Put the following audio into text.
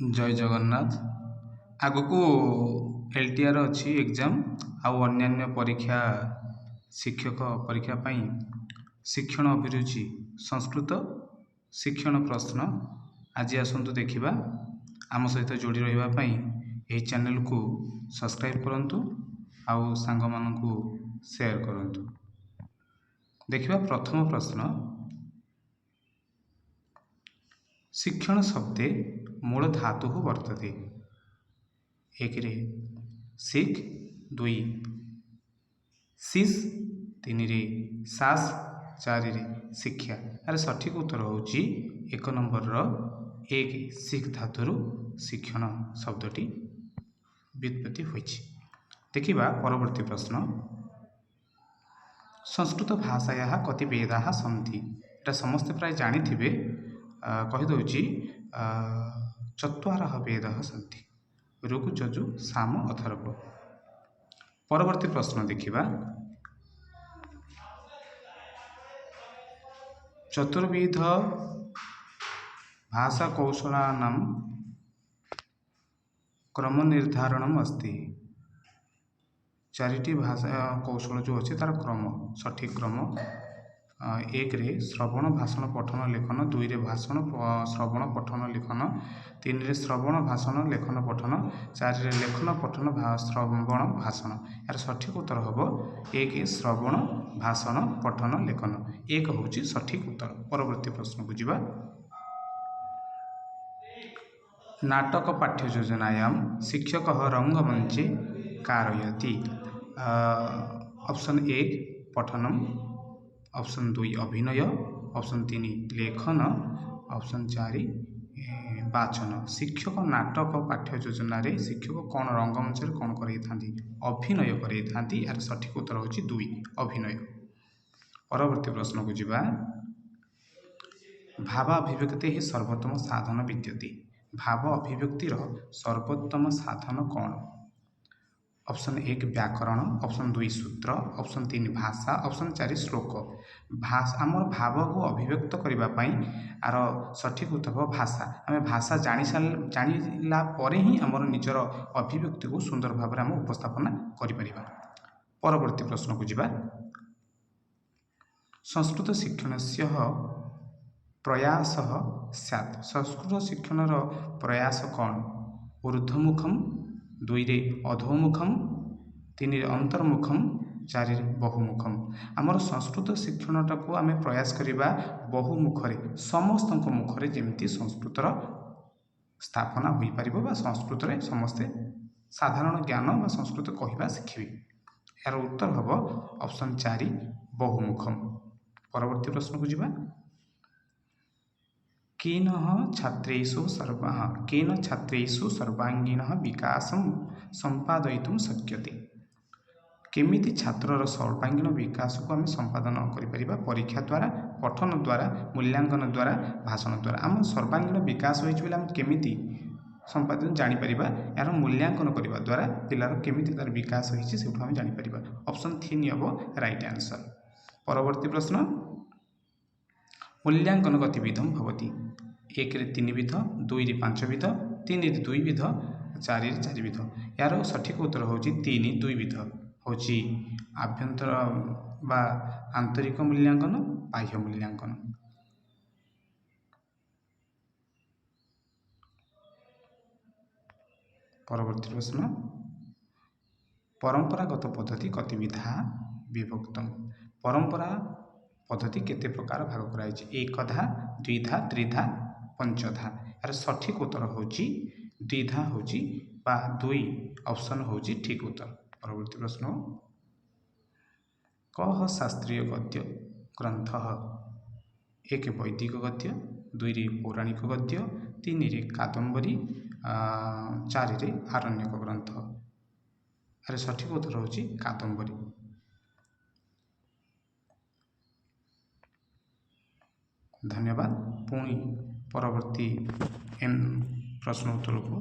जय जगन्नाथ। आगको एलटीआर अच्छी एग्जाम आउ अन्यान्य परीक्षा शिक्षक परीक्षा पाई शिक्षण अभिरुचि संस्कृत शिक्षण प्रश्न आज आसतु देखा आम सहित जोड़ी रही यही चैनल को सब्सक्राइब करंतु आउ सांग मानकु शेयर करंतु। देखिबा प्रथम प्रश्न, शिक्षण शब्दे मूल धातु वर्तते। एक रे शिख, दुई शिष, तीन रे सास, चार रे शिक्षा। यार सठिक उत्तर होची एक नंबर एक शिख धातुरु शिक्षण शब्दटी व्युत्पत्ति होइछि। देखिबा परवर्ती प्रश्न, संस्कृत भाषाया कति वेदाः सन्ति। एटा समस्त प्राय जानिथिबे, कहिदउछि चत्वारः वेदाः सन्ति, ऋक्, यजुः, साम, अथर्व। परवर्ती प्रश्न देखिबा, चतुर्विध भाषा कौशलानां क्रम निर्धारणम अस्ति। चारिटी भाषा कौशल जो अच्छे तार क्रम, सठिक क्रम, एक रे श्रवण भाषण पठन लेखन, दुई रे भाषण श्रवण पठन लेखन, तीन रे श्रवण भाषण लेखन पठन, चार रे लेखन पठन श्रवण भाषण। यार सठिक उत्तर हम एक श्रवण भाषण पठन लेखन, एक हूँ सठिक उत्तर। परवर्ती प्रश्न को जीवा, नाटक पाठ्य योजनायां शिक्षक रंगमंचे कारयति। ऑप्शन एक पठनम, ऑप्शन दुई अभिनय, ऑप्शन तीन लेखन, ऑप्शन चार वाचन। शिक्षक नाटक पाठ्य योजना रे शिक्षक कौन रंगमंच कौन कर अभिनय कर। यार सठिक उत्तर होची दुई अभिनय। परवर्ती प्रश्न को जीवा, भाव अभिव्यक्ति ही सर्वोत्तम साधन विद्यते। भाव अभिव्यक्तिर सर्वोत्तम साधन कौन। ऑप्शन एक व्याकरण, ऑप्शन दुई सूत्र, ऑप्शन तीन भाषा, ऑप्शन चार श्लोक। भाषा आमर भाव को अभिव्यक्त करने आर सठिक उत्तर भाषा। आम भाषा जानिला परे ही आमर निजर अभिव्यक्ति को सुंदर भाव में आम उपस्थापना करिपरिबा। परवर्ती प्रश्न को जीवा, संस्कृत शिक्षणस्य प्रयास स्यात्। संस्कृत शिक्षण प्रयास कौन। ऊर्ध्वमुखम, दुई रे अधोमुखम, तीन रे अंतर्मुखम, चार रे बहुमुखम। आमर संस्कृत शिक्षणटा को आम प्रयास करिबा बहुमुखरे, समस्त मुखरे जेमती संस्कृतर स्थापना होई परिबो बा संस्कृत रे समस्ते साधारण ज्ञान बा संस्कृत कहिबा शिखिबे। यार उत्तर हम ऑप्शन चार बहुमुखम। परवर्ती प्रश्न को जीवा, केन छात्रेषु सर्वांगीण विकासं संपादयितुं शक्यते। केमिति छात्रर सर्वांगीण विकास को आम संपादन करिपरिबा। परीक्षा द्वारा, पठन द्वारा, मूल्यांकन द्वारा, भाषण द्वारा। आम सर्वांगीण विकास होइछ बोले आम केमिति संपादन जानिपरिबा। यार मूल्यांकन करने द्वारा पिलार केमिति तार विकास होइछ सेठु आम जानिपरिबा। ऑप्शन 3 हम राइट आंसर। परवर्ती प्रश्न, मूल्यांकन गतिविधम भवति। एक रे 3 विध, दुई रे 5 विध, तीन रे 2 विध, चार रे 4 विध। यार सठिक उत्तर होची 3 2 विध होची आभ्यंतर बा आंतरिक मूल्यांकन, बाह्य मूल्यांकन। परवर्ती प्रश्न, परंपरागत पद्धति कतिविधा विभक्तम। परंपरा पद्धति केते प्रकार भाग कराई। एक धा, द्विधा, त्रिधा, पंचधा। यार सठिक उत्तर होची द्विधा होची बा दुई ऑप्शन होची ठीक उत्तर। परवर्ती प्रश्न, कह शास्त्रीय गद्य ग्रंथ। एक वैदिक गद्य, दुई रे पौराणिक गद्य, तीन रे कादम्बरी, चार रे आरण्यक ग्रंथ। यार सठिक उत्तर होची कादम्बरी। धन्यवाद। पुणी परवर्ती प्रश्न उत्तर को